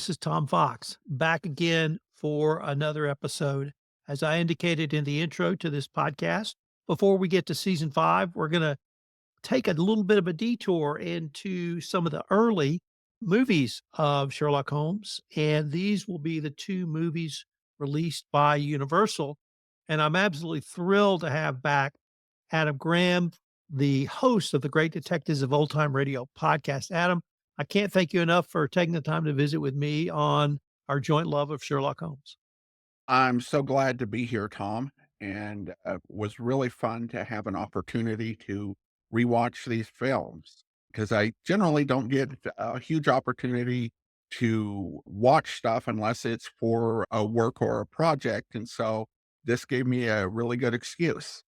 This is Tom Fox back again for another episode. As I indicated in the intro to this podcast, before we get to season five, we're going to take a little bit of a detour into some of the early movies of Sherlock Holmes. And these will be the two movies released by Universal. And I'm absolutely thrilled to have back Adam Graham, the host of the Great Detectives of Old Time Radio podcast. Adam, I can't thank you enough for taking the time to visit with me on our joint love of Sherlock Holmes. I'm so glad to be here, Tom, and was really fun to have an opportunity to rewatch these films because I generally don't get a huge opportunity to watch stuff unless it's for a work or a project. And so this gave me a really good excuse.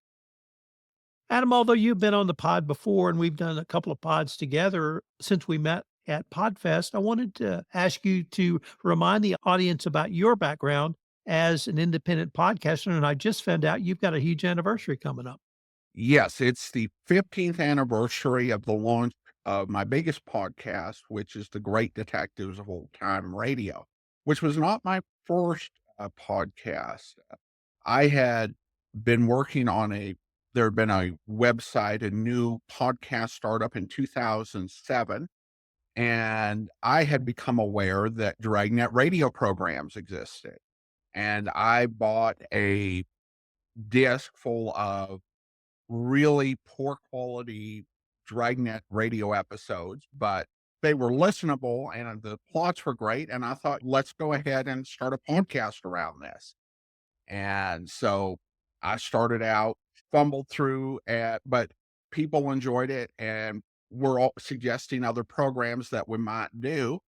Adam, although you've been on the pod before and we've done a couple of pods together since we met at Podfest, I wanted to ask you to remind the audience about your background as an independent podcaster. And I just found out you've got a huge anniversary coming up. Yes, it's the 15th anniversary of the launch of my biggest podcast, which is The Great Detectives of Old Time Radio, which was not my first podcast. I had been working on there had been a website, a new podcast startup in 2007, and I had become aware that Dragnet radio programs existed. And I bought a disc full of really poor quality Dragnet radio episodes, but they were listenable and the plots were great. And I thought, let's go ahead and start a podcast around this. And so I started out, fumbled through, but people enjoyed it and were all suggesting other programs that we might do.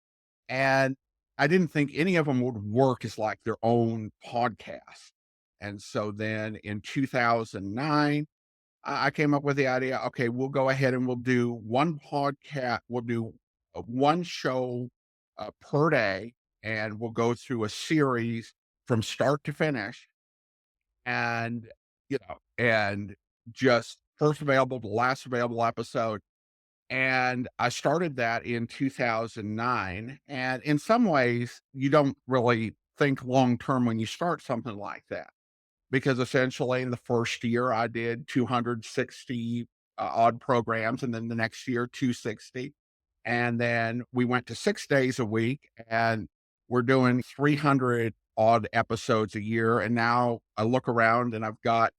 And I didn't think any of them would work as like their own podcast. And so then in 2009, I came up with the idea, okay, we'll go ahead and we'll do one podcast, we'll do one show per day, and we'll go through a series from start to finish and, and just first available to last available episode. And I started that in 2009. And in some ways, you don't really think long term when you start something like that, because essentially in the first year I did 260 odd programs, and then the next year 260. And then we went to 6 days a week, and we're doing 300 odd episodes a year. And now I look around and I've got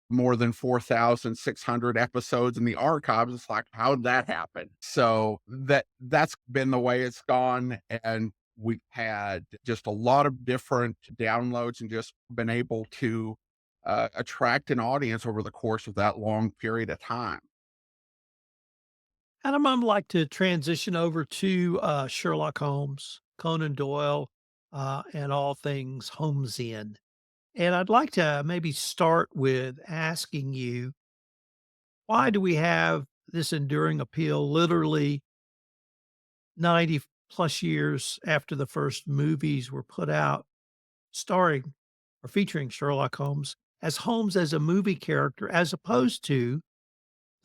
more than 4,600 episodes in the archives. It's like, how'd that happen? So that's been the way it's gone. And we've had just a lot of different downloads and just been able to attract an audience over the course of that long period of time. Adam, I'd like to transition over to Sherlock Holmes, Conan Doyle, and all things Holmesian. And I'd like to maybe start with asking you, why do we have this enduring appeal literally 90 plus years after the first movies were put out, starring or featuring Sherlock Holmes as a movie character, as opposed to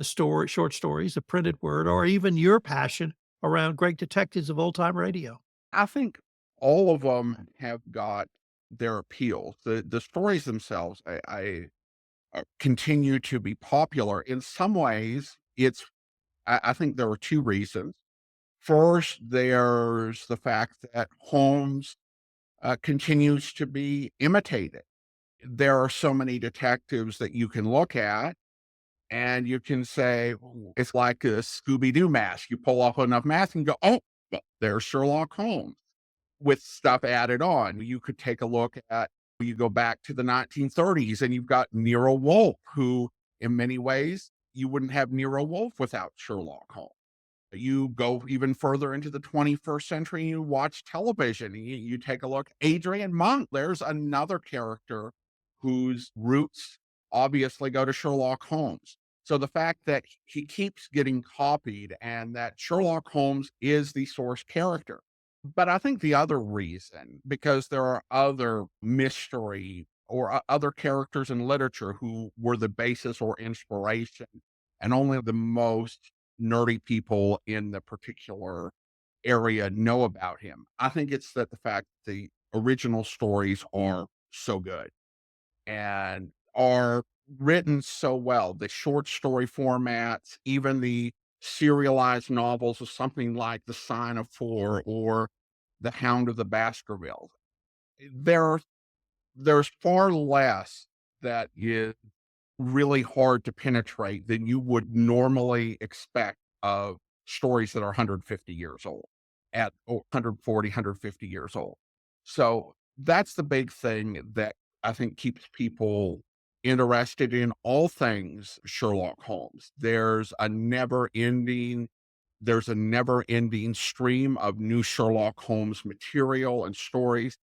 the short stories, the printed word, or even your passion around great detectives of old time radio? I think all of them have got their appeal. The stories themselves, continue to be popular. In some ways, I think there are two reasons. First, there's the fact that Holmes continues to be imitated. There are so many detectives that you can look at and you can say, "Ooh," it's like a Scooby Doo mask. You pull off enough masks and go, oh, there's Sherlock Holmes with stuff added on. You could take a look at, you go back to the 1930s and you've got Nero Wolfe, who in many ways you wouldn't have Nero Wolfe without Sherlock Holmes. You go even further into the 21st century, you watch television, you take a look, Adrian Monk, there's another character whose roots obviously go to Sherlock Holmes. So the fact that he keeps getting copied and that Sherlock Holmes is the source character. But I think the other reason, because there are other mystery or other characters in literature who were the basis or inspiration, and only the most nerdy people in the particular area know about him. I think it's that the fact that the original stories are so good and are written so well. The short story formats, even the serialized novels of something like The Sign of Four or The Hound of the Baskervilles. There, there's far less that is really hard to penetrate than you would normally expect of stories that are 150 years old at 140, 150 years old. So that's the big thing that I think keeps people interested in all things Sherlock Holmes. There's a never ending stream of new Sherlock Holmes material and stories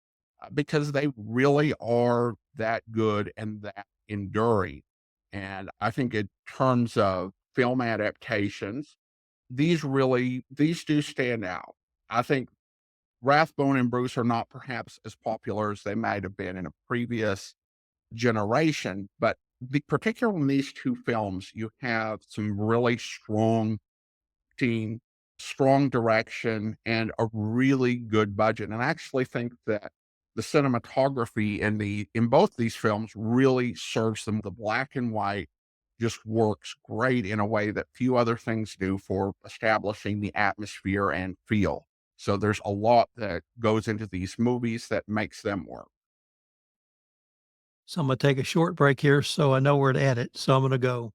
because they really are that good and that enduring. And I think in terms of film adaptations, these do stand out. I think Rathbone and Bruce are not perhaps as popular as they might have been in a previous generation, but particularly in these two films, you have some really strong team, strong direction, and a really good budget. And I actually think that the cinematography in both these films really serves them. The black and white just works great in a way that few other things do for establishing the atmosphere and feel. So there's a lot that goes into these movies that makes them work. So I'm gonna take a short break here so I know where to edit. So I'm gonna go.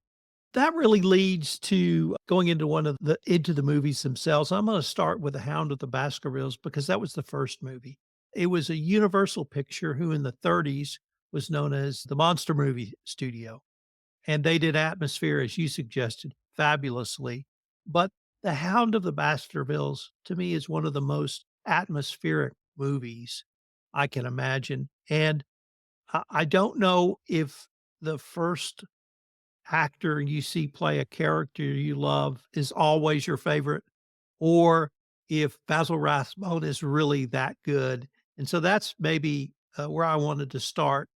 That really leads to going into one of the movies themselves. I'm gonna start with The Hound of the Baskervilles because that was the first movie. It was a Universal picture who in the '30s was known as the Monster Movie Studio, and they did atmosphere, as you suggested, fabulously. But The Hound of the Baskervilles, to me, is one of the most atmospheric movies I can imagine, and I don't know if the first actor you see play a character you love is always your favorite, or if Basil Rathbone is really that good. And so that's maybe, where I wanted to start.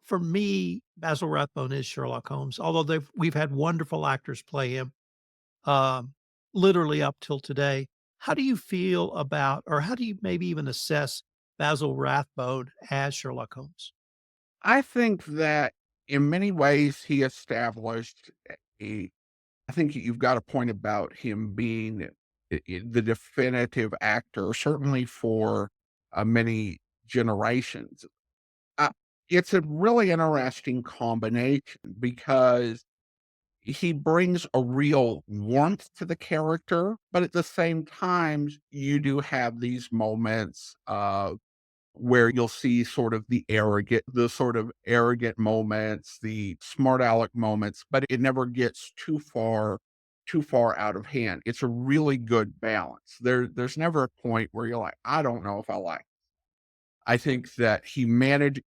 For me, Basil Rathbone is Sherlock Holmes, although we've had wonderful actors play him, um, literally up till today. How do you feel about or how do you maybe even assess Basil Rathbone as Sherlock Holmes? I think that in many ways he established a I think you've got a point about him being the definitive actor, certainly for many generations. Uh, it's a really interesting combination because he brings a real warmth to the character, but at the same time, you do have these moments where you'll see the sort of arrogant moments, the smart aleck moments, but it never gets too far out of hand. It's a really good balance. There's never a point where you're like, I don't know if I like. I think that he managed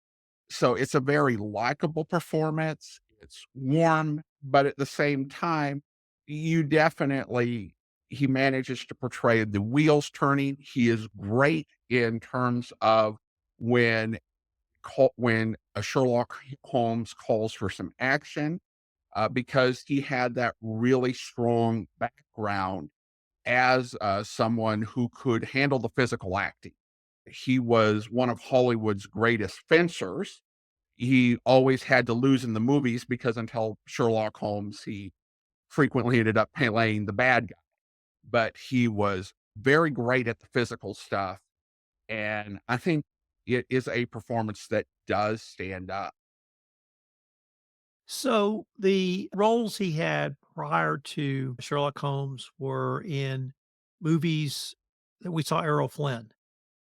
so it's a very likable performance. It's warm, but at the same time, you definitely he manages to portray the wheels turning. He is great in terms of when when a Sherlock Holmes calls for some action, because he had that really strong background as someone who could handle the physical acting. He was one of Hollywood's greatest fencers. He always had to lose in the movies because until Sherlock Holmes, he frequently ended up playing the bad guy. But he was very great at the physical stuff, and I think it is a performance that does stand up. So the roles he had prior to Sherlock Holmes were in movies that we saw Errol Flynn.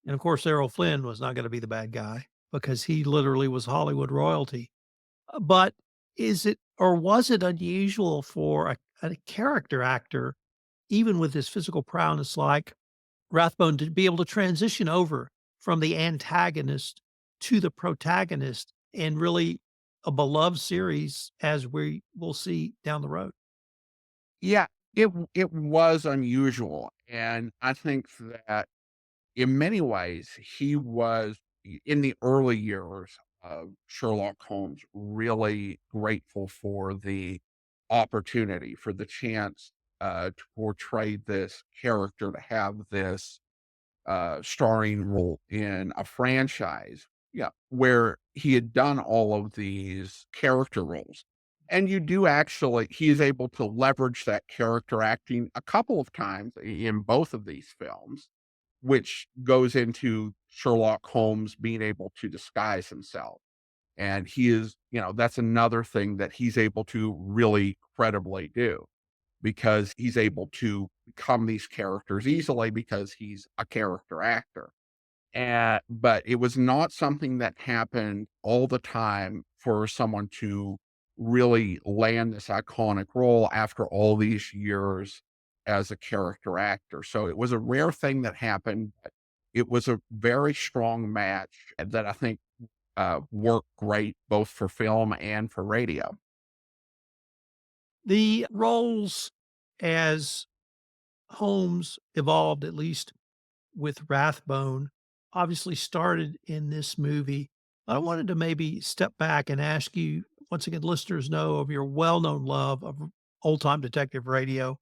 And of course, Errol Flynn was not going to be the bad guy because he literally was Hollywood royalty. But is it or was it unusual for a character actor, even with his physical prowess like Rathbone, to be able to transition over from the antagonist to the protagonist in really a beloved series as we will see down the road? Yeah, it was unusual, and I think that in many ways, he was in the early years of Sherlock Holmes, really grateful for the opportunity, for the chance to portray this character, to have this starring role in a franchise. Yeah, where he had done all of these character roles. And you do actually, he is able to leverage that character acting a couple of times in both of these films, which goes into Sherlock Holmes being able to disguise himself. And he is, that's another thing that he's able to really credibly do, because he's able to become these characters easily because he's a character actor. And but it was not something that happened all the time for someone to really land this iconic role after all these years as a character actor. So it was a rare thing that happened. But it was a very strong match that I think worked great both for film and for radio. The roles as Holmes evolved, at least with Rathbone, obviously started in this movie. I wanted to maybe step back and ask you, once again, listeners know of your well-known love of old-time detective radio.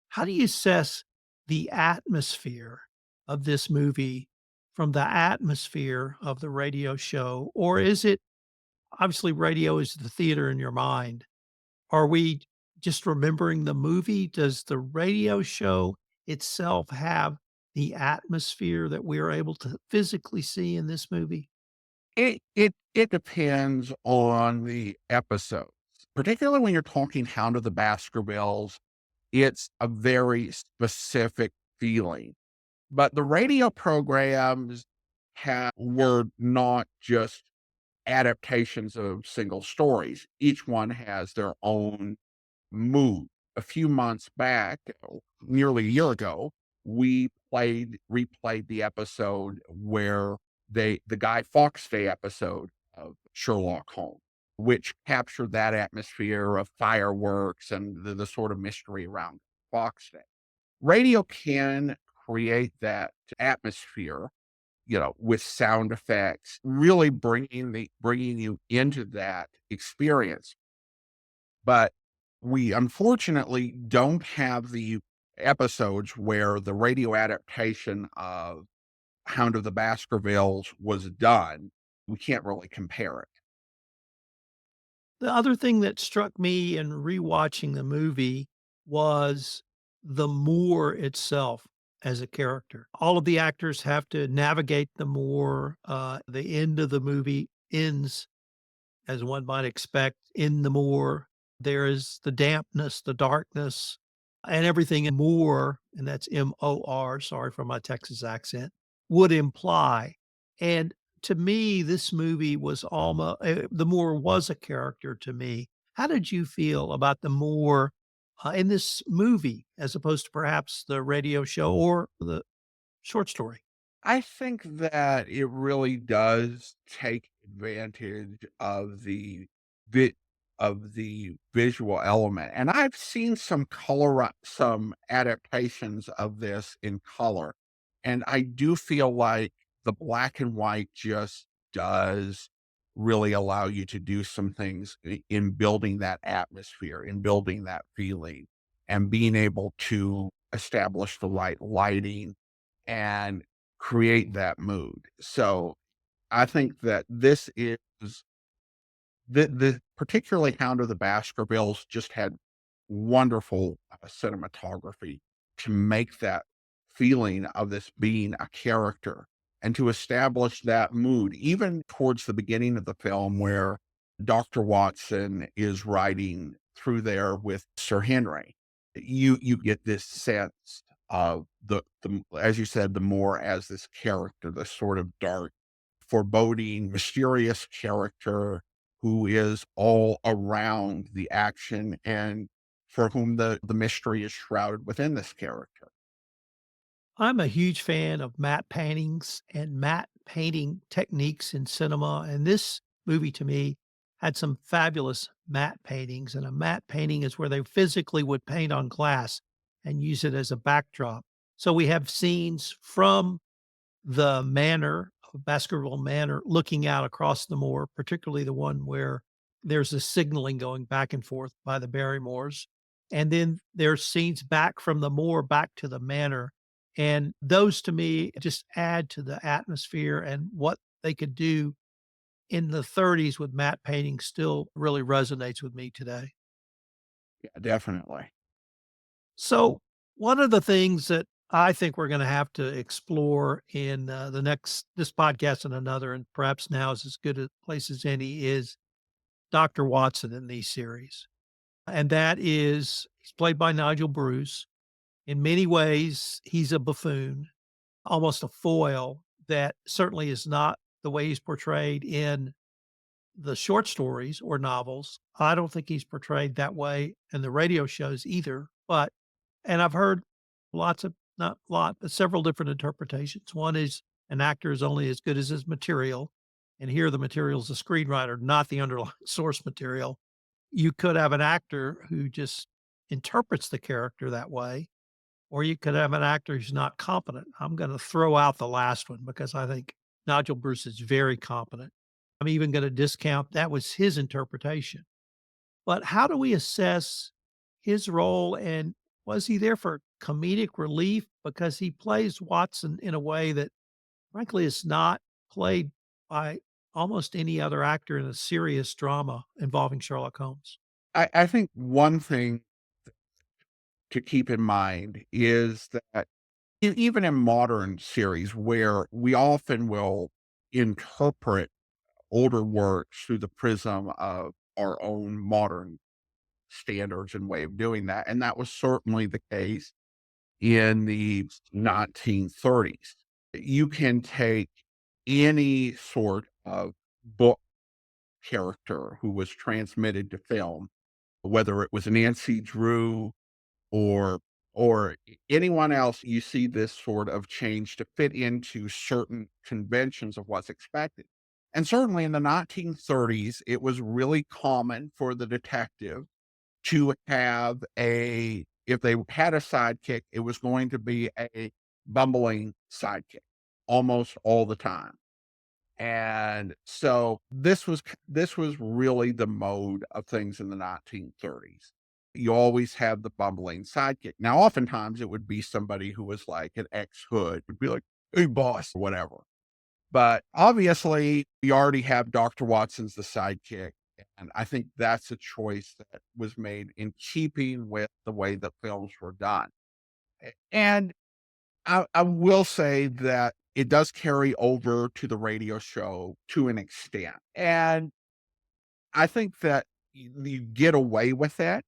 How do you assess the atmosphere of this movie from the atmosphere of the radio show? Or is it obviously radio is the theater in your mind? Are we just remembering the movie? Does the radio show itself have the atmosphere that we are able to physically see in this movie? It depends on the episodes, particularly when you're talking Hound of the Baskervilles. It's a very specific feeling, but the radio programs were not just adaptations of single stories. Each one has their own mood. A few months back, nearly a year ago, we replayed the episode where the Guy Fawkes Day episode of Sherlock Holmes, which captured that atmosphere of fireworks and the sort of mystery around Fawkes Day. Radio can create that atmosphere, with sound effects, really bringing you into that experience. But we unfortunately don't have the episodes where the radio adaptation of Hound of the Baskervilles was done. We can't really compare it. The other thing that struck me in rewatching the movie was the moor itself as a character. All of the actors have to navigate the moor. The end of the movie ends as one might expect, in the moor. There is the dampness, the darkness, and everything in moor, and that's MOR, sorry for my Texas accent, would imply. And to me, this movie was almost the Moor was a character to me. How did you feel about the Moor in this movie, as opposed to perhaps the radio show or the short story? I think that it really does take advantage of vi the visual element, and I've seen some adaptations of this in color, and I do feel like the black and white just does really allow you to do some things in building that atmosphere, in building that feeling, and being able to establish the right lighting and create that mood. So, I think that this is the particularly Hound of the Baskervilles just had wonderful, cinematography to make that feeling of this being a character and to establish that mood, even towards the beginning of the film where Dr. Watson is riding through there with Sir Henry. You get this sense of the as you said, the more as this character, this sort of dark, foreboding, mysterious character who is all around the action and for whom the mystery is shrouded within this character. I'm a huge fan of matte paintings and matte painting techniques in cinema, and this movie to me had some fabulous matte paintings. And a matte painting is where they physically would paint on glass and use it as a backdrop. So we have scenes from the manor of Baskerville Manor looking out across the moor, particularly the one where there's a signaling going back and forth by the Barrymores. and then there's scenes back from the moor back to the manor, and those to me just add to the atmosphere, and what they could do in the '30s with matte painting still really resonates with me today. Yeah, definitely. So, one of the things that I think we're gonna have to explore in, the next this podcast and another, and perhaps now is as good a place as any, is Dr. Watson in these series, and that is he's played by Nigel Bruce. In many ways, he's a buffoon, almost a foil that certainly is not the way he's portrayed in the short stories or novels. I don't think he's portrayed that way in the radio shows either, but and I've heard lots of not a lot, but several different interpretations. One is an actor is only as good as his material, and here the material is the screenwriter, not the underlying source material. You could have an actor who just interprets the character that way, or you could have an actor who's not competent. I'm gonna throw out the last one because I think Nigel Bruce is very competent. I'm even gonna discount that was his interpretation. But how do we assess his role, and was he there for comedic relief? Because he plays Watson in a way that, frankly, is not played by almost any other actor in a serious drama involving Sherlock Holmes. I think one thing to keep in mind is that even in modern series where we often will interpret older works through the prism of our own modern standards and way of doing that, and that was certainly the case in the 1930s. You can take any sort of book character who was transmitted to film, whether it was Nancy Drew or anyone else, you see this sort of change to fit into certain conventions of what's expected. And certainly in the 1930s, it was really common for the detective to have a if they had a sidekick, it was going to be a bumbling sidekick almost all the time. And so this was really the mode of things in the 1930s. You always have the bumbling sidekick. Now, oftentimes it would be somebody who was like an ex-hood, would be like, "Hey, boss," or whatever. But obviously, we already have Dr. Watson's the sidekick, and I think that's a choice that was made in keeping with the way that films were done. And I will say that it does carry over to the radio show to an extent, and I think that you get away with it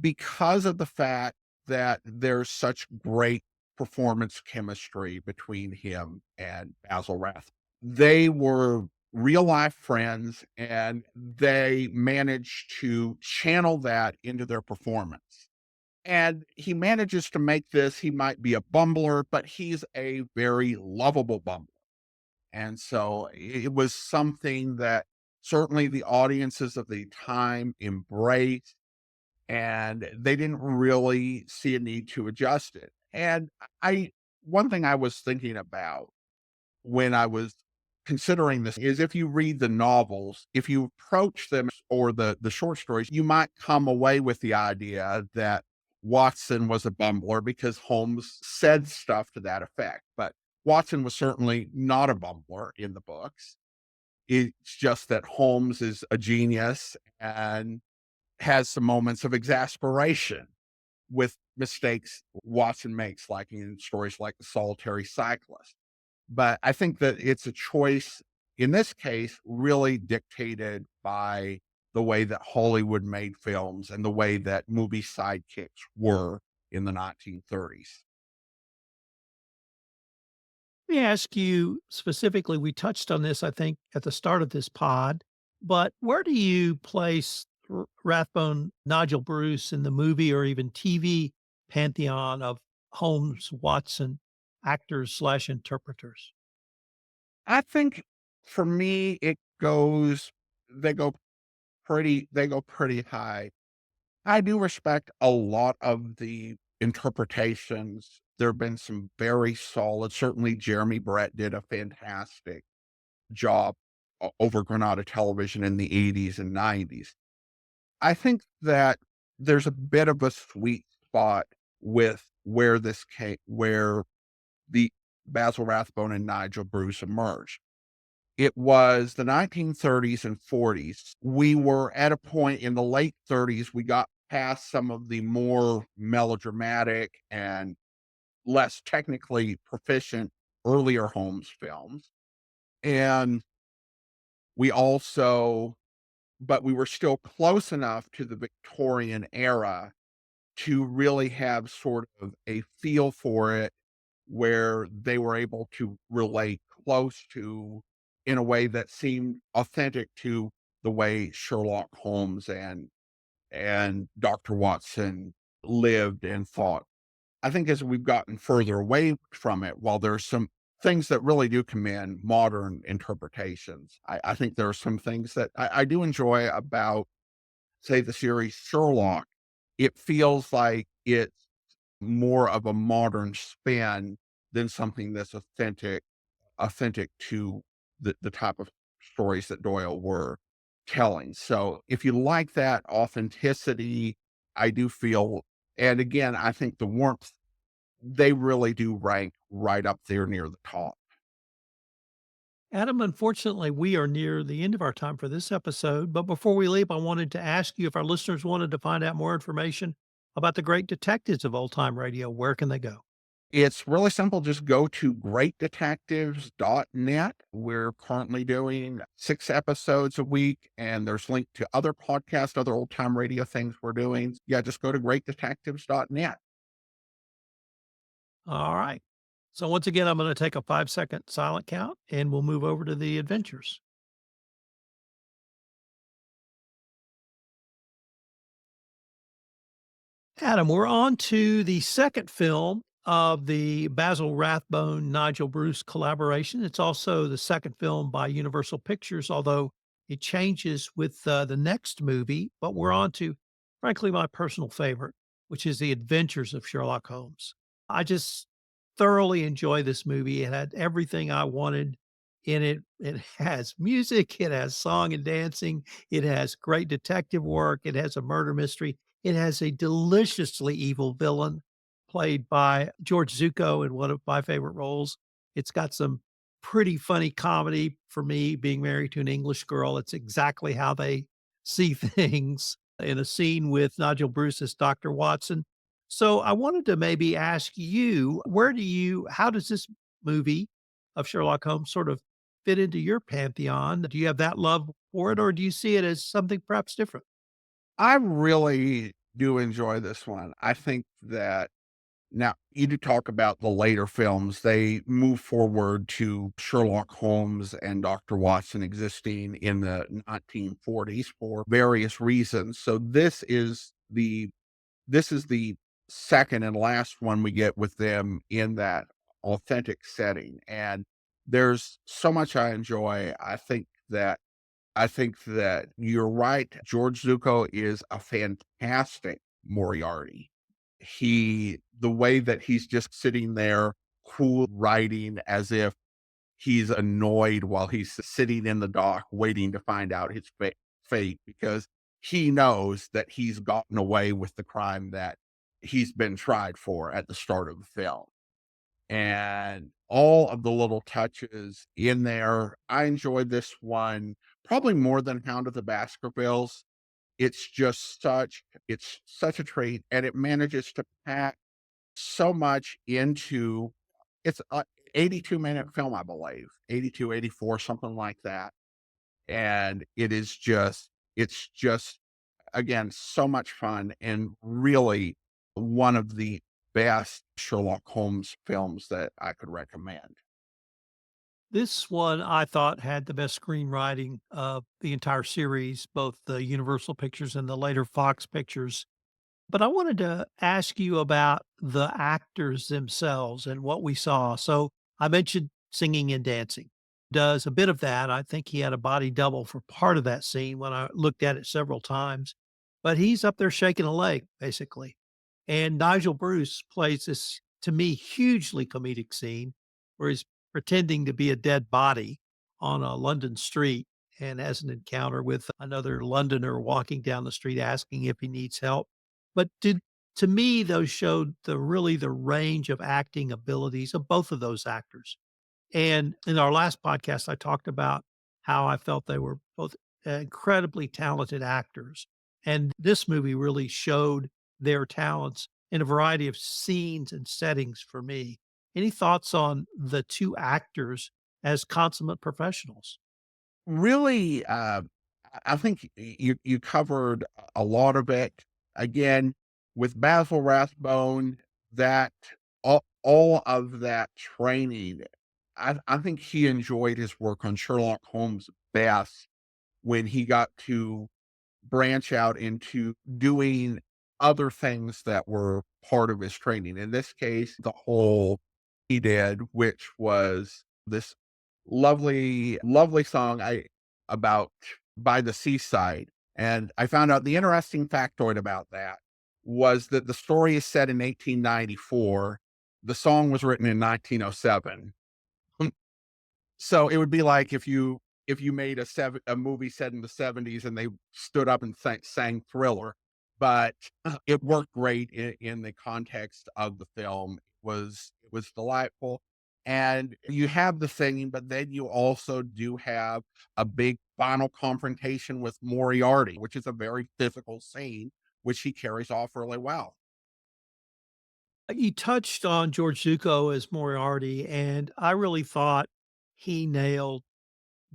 because of the fact that there's such great performance chemistry between him and Basil Rathbone. They were real life friends, and they managed to channel that into their performance. And he manages to make this he might be a bumbler, but he's a very lovable bumbler. And so it was something that certainly the audiences of the time embraced, and they didn't really see a need to adjust it. And I one thing I was thinking about when I was considering this is if you read the novels, if you approach them or the short stories, you might come away with the idea that Watson was a bumbler because Holmes said stuff to that effect. But Watson was certainly not a bumbler in the books. It's just that Holmes is a genius and has some moments of exasperation with mistakes Watson makes, like in stories like The Solitary Cyclist. But I think that it's a choice, in this case, really dictated by the way that Hollywood made films and the way that movie sidekicks were in the 1930s. Let me ask you specifically, we touched on this, I think, at the start of this pod, but where do you place Rathbone, Nigel Bruce in the movie or even TV pantheon of Holmes, Watson actors slash interpreters? I think for me, it goes they go they go pretty high. I do respect a lot of the interpretations. There have been some very solid, certainly Jeremy Brett did a fantastic job over Granada Television in the 80s and 90s. I think that there's a bit of a sweet spot with where the Basil Rathbone and Nigel Bruce emerged. It was the 1930s and 40s. We were at a point in the late 30s, we got past some of the more melodramatic and less technically proficient earlier Holmes films. And we also but we were still close enough to the Victorian era to really have sort of a feel for it where they were able to relate close to in a way that seemed authentic to the way Sherlock Holmes and Dr. Watson lived and thought. I think as we've gotten further away from it, while there's some things that really do commend modern interpretations, I think there are some things that I do enjoy about, say, the series Sherlock. It feels like it's more of a modern spin than something that's authentic to the type of stories that Doyle were telling. So if you like that authenticity, I do feel, and again, I think the warmth, they really do rank right up there near the top. Adam, unfortunately, we are near the end of our time for this episode. But before we leave, I wanted to ask you if our listeners wanted to find out more information about the great detectives of old time radio, where can they go? It's really simple. Just go to greatdetectives.net. We're currently doing 6 episodes a week, and there's link to other podcasts, other old time radio things we're doing. Yeah, just go to greatdetectives.net. All right. So, once again, I'm going to take a 5-second silent count and we'll move over to the adventures. Adam, we're on to the second film of the Basil Rathbone Nigel Bruce collaboration. It's also the second film by Universal Pictures, although it changes with the next movie. But we're on to, frankly, my personal favorite, which is The Adventures of Sherlock Holmes. I just thoroughly enjoy this movie. It had everything I wanted in it. It has music, it has song and dancing, it has great detective work, it has a murder mystery, it has a deliciously evil villain played by George Zuko in one of my favorite roles. It's got some pretty funny comedy for me being married to an English girl. It's exactly how they see things in a scene with Nigel Bruce as Dr. Watson. So I wanted to maybe ask you, how does this movie of Sherlock Holmes sort of fit into your pantheon? Do you have that love for it, or do you see it as something perhaps different? I really do enjoy this one. I think that now you do talk about the later films, they move forward to Sherlock Holmes and Dr. Watson existing in the 1940s for various reasons. So this is the second and last one we get with them in that authentic setting, and there's so much I enjoy. I think that you're right. George Zuko is a fantastic Moriarty. The way that he's just sitting there, cool, writing as if he's annoyed while he's sitting in the dock waiting to find out his fate because he knows that he's gotten away with the crime that he's been tried for at the start of the film. And all of the little touches in there. I enjoyed this one probably more than Hound of the Baskervilles. It's such a treat, and it manages to pack so much into it's a 82-minute film, I believe, 82, 84, something like that, and it's just, again, so much fun and really one of the best Sherlock Holmes films that I could recommend. This one I thought had the best screenwriting of the entire series, both the Universal Pictures and the later Fox Pictures. But I wanted to ask you about the actors themselves and what we saw. So I mentioned singing and dancing. Does a bit of that. I think he had a body double for part of that scene when I looked at it several times. But he's up there shaking a leg, basically. And Nigel Bruce plays this, to me, hugely comedic scene where he's pretending to be a dead body on a London street and has an encounter with another Londoner walking down the street asking if he needs help. But did to me, those showed the range of acting abilities of both of those actors. And in our last podcast, I talked about how I felt they were both incredibly talented actors. And this movie really showed their talents in a variety of scenes and settings for me. Any thoughts on the two actors as consummate professionals? Really, I think you covered a lot of it. Again, with Basil Rathbone, that all of that training, I think he enjoyed his work on Sherlock Holmes best when he got to branch out into doing other things that were part of his training. In this case, the whole he did, which was this lovely song I about by the seaside. And I found out the interesting factoid about that was that the story is set in 1894. The song was written in 1907. So it would be like if you made a movie set in the '70s and they stood up and sang Thriller, but it worked great in the context of the film. It was delightful, and you have the singing, but then you also do have a big final confrontation with Moriarty, which is a very physical scene, which he carries off really well. You touched on George Zuko as Moriarty, and I really thought he nailed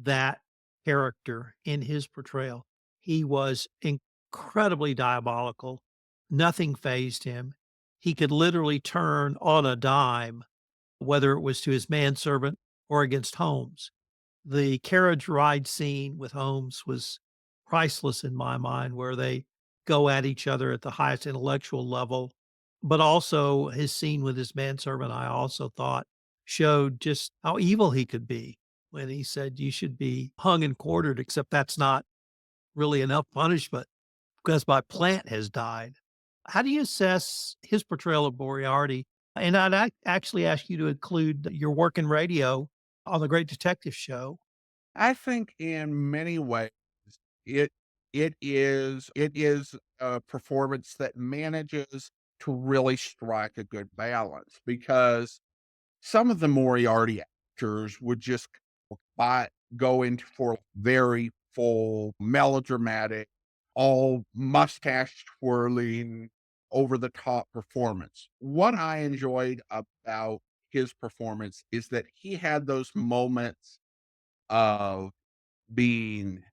that character in his portrayal. He was incredibly diabolical. Nothing fazed him. He could literally turn on a dime, whether it was to his manservant or against Holmes. The carriage ride scene with Holmes was priceless in my mind, where they go at each other at the highest intellectual level, but also his scene with his manservant, I also thought showed just how evil he could be when he said, "You should be hung and quartered, except that's not really enough punishment because my plant has died." How do you assess his portrayal of Moriarty? And actually ask you to include your work in radio on the Great Detective Show. I think in many ways it it is a performance that manages to really strike a good balance because some of the Moriarty actors would just buy go into for very full melodramatic, all mustache twirling, over the top performance. What I enjoyed about his performance is that he had those moments of being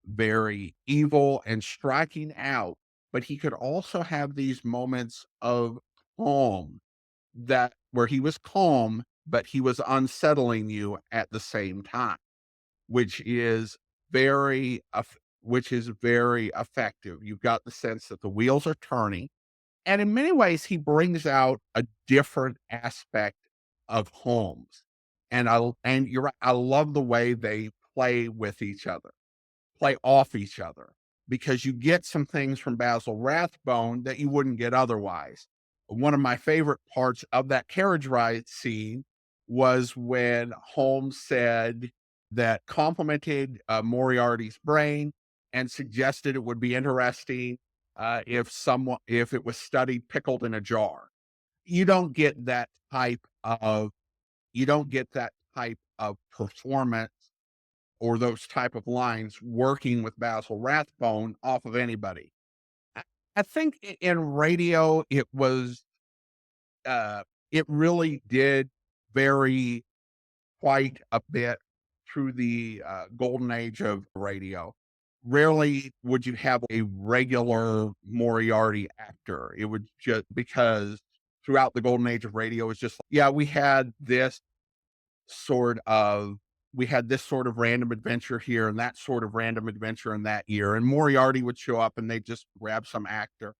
very evil and striking out, but he could also have these moments of calm that where he was calm, but he was unsettling you at the same time, which is which is very effective. You've got the sense that the wheels are turning, and in many ways, he brings out a different aspect of Holmes. And you're right, I love the way they play off each other because you get some things from Basil Rathbone that you wouldn't get otherwise. One of my favorite parts of that carriage ride scene was when Holmes said that complimented Moriarty's brain and suggested it would be interesting if it was studied pickled in a jar. You don't get that type of you don't get that type of performance or those type of lines working with Basil Rathbone off of anybody. I I think in radio, uh, it really did vary quite a bit through the golden age of radio. Rarely would you have a regular Moriarty actor. It would just because throughout the golden age of radio, it's just, yeah, sort of we had this sort of random adventure here and that sort of random adventure in that year. And Moriarty would show up and they just grab some actor.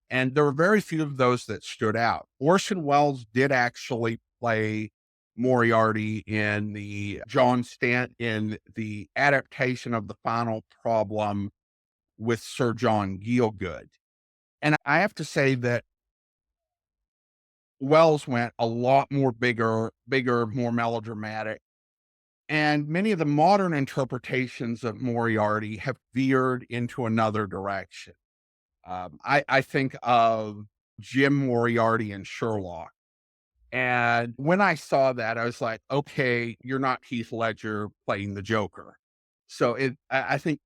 And there were very few of those that stood out. Orson Welles did actually play Moriarty in in the adaptation of The Final Problem with Sir John Gielgud. And I have to say that Wells went a lot more bigger, more melodramatic. And many of the modern interpretations of Moriarty have veered into another direction. I think of Jim Moriarty and Sherlock. And when I saw that, I was like, okay, you're not Heath Ledger playing the Joker. So I think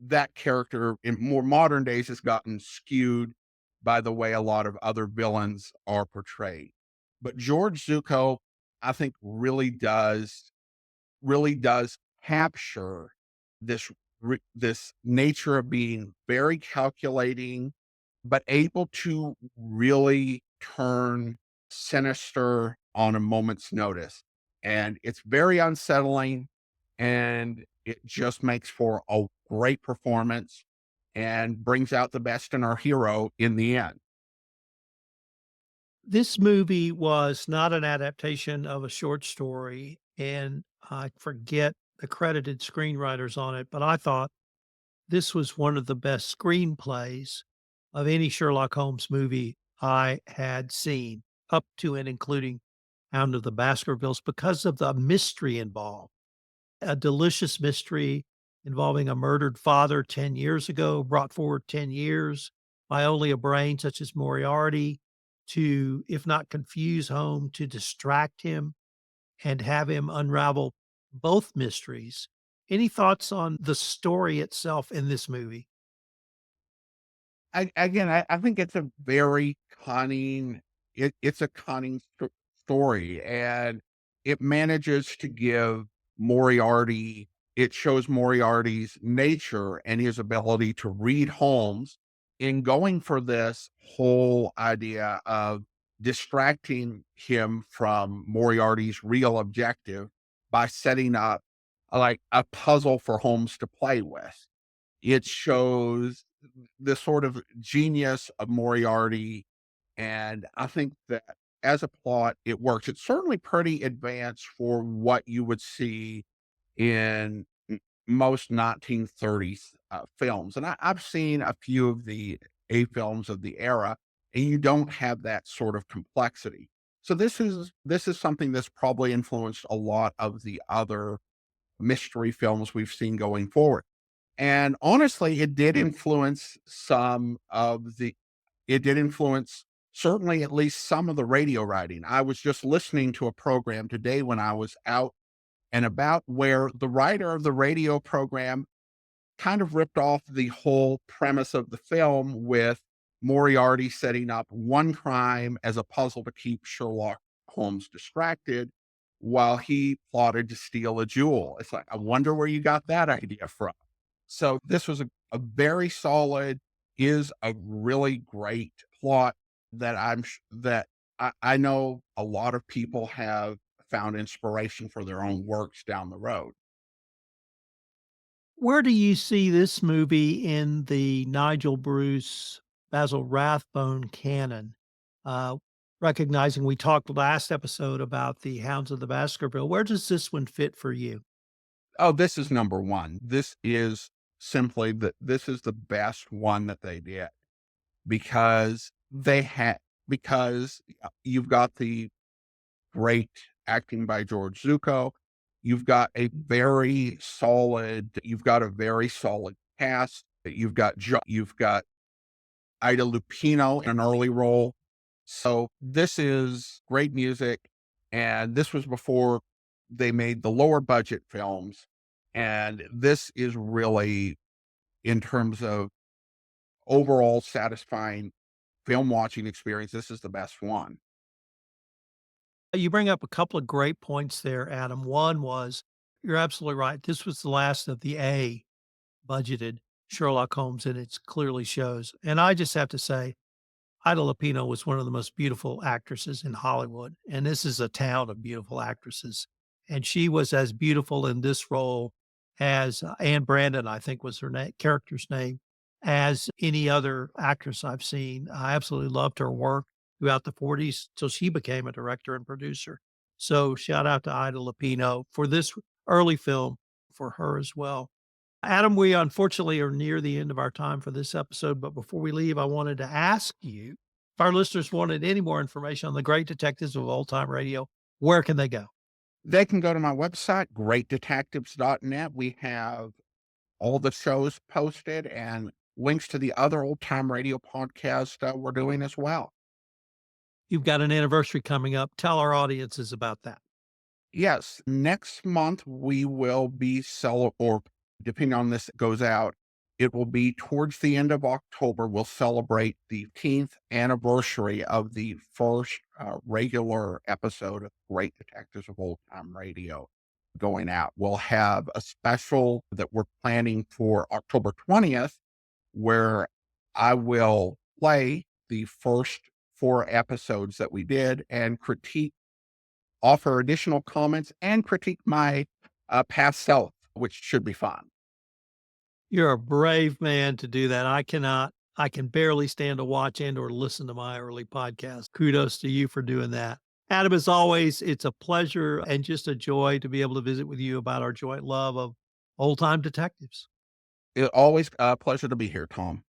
that character in more modern days has gotten skewed by the way a lot of other villains are portrayed. But George Zuko, I think, really does capture this this nature of being very calculating, but able to really turn sinister on a moment's notice. And it's very unsettling, and it just makes for a great performance and brings out the best in our hero in the end. This movie was not an adaptation of a short story, and I forget the credited screenwriters on it, but I thought this was one of the best screenplays of any Sherlock Holmes movie I had seen, up to and including Hound of the Baskervilles, because of the mystery involved. A delicious mystery involving a murdered father 10 years ago, brought forward 10 years by only a brain such as Moriarty to, if not confuse Home, to distract him and have him unravel both mysteries. Any thoughts on the story itself in this movie? I think it's a very cunning it's a cunning story, and it manages to give Moriarty it shows Moriarty's nature and his ability to read Holmes in going for this whole idea of distracting him from Moriarty's real objective by setting up, like, a puzzle for Holmes to play with. It shows the sort of genius of Moriarty, and I think that as a plot, it works. It's certainly pretty advanced for what you would see in most 1930s films. And I've seen a few of the A films of the era, and you don't have that sort of complexity. So this is something that's probably influenced a lot of the other mystery films we've seen going forward. And honestly, it did influence certainly at least some of the radio writing. I was just listening to a program today when I was out and about, where the writer of the radio program kind of ripped off the whole premise of the film, with Moriarty setting up one crime as a puzzle to keep Sherlock Holmes distracted while he plotted to steal a jewel. It's like, I wonder where you got that idea from. So this was a very solid, is a really great plot that I know a lot of people have found inspiration for their own works down the road. Where do you see this movie in the Nigel Bruce, Basil Rathbone canon? Uh, Recognizing we talked last episode about the Hounds of the Baskerville, where does this one fit for you? Oh, this is number 1. This is the best one that they did, because you've got the great acting by George Zuko. You've got a very solid cast. You've got Ida Lupino in an early role. So this is great music, and this was before they made the lower budget films. And this is really, in terms of overall satisfying film watching experience, this is the best one. You bring up a couple of great points there, Adam. One was you're absolutely right. This was the last of the A budgeted Sherlock Holmes, and it clearly shows. And I just have to say, Ida Lupino was one of the most beautiful actresses in Hollywood, and this is a town of beautiful actresses. And she was as beautiful in this role as Anne Brandon, I think was her character's name, as any other actress I've seen. I absolutely loved her work throughout the 40s till she became a director and producer. So shout out to Ida Lupino for this early film for her as well. Adam, we unfortunately are near the end of our time for this episode, but before we leave, I wanted to ask you if our listeners wanted any more information on the great detectives of old time radio, where can they go? They can go to my website, greatdetectives.net. We have all the shows posted, and links to the other old time radio podcasts we're doing as well. You've got an anniversary coming up. Tell our audiences about that. Yes, next month we will be or depending on this goes out, it will be towards the end of October. We'll celebrate the 10th anniversary of the first regular episode of Great Detectives of Old Time Radio going out. We'll have a special that we're planning for October 20th, where I will play the first four episodes that we did and offer additional comments and critique my past self, which should be fun. You're a brave man to do that. I cannot. I can barely stand to watch and or listen to my early podcast. Kudos to you for doing that. Adam, as always, it's a pleasure and just a joy to be able to visit with you about our joint love of old time detectives. It always a pleasure to be here, Tom.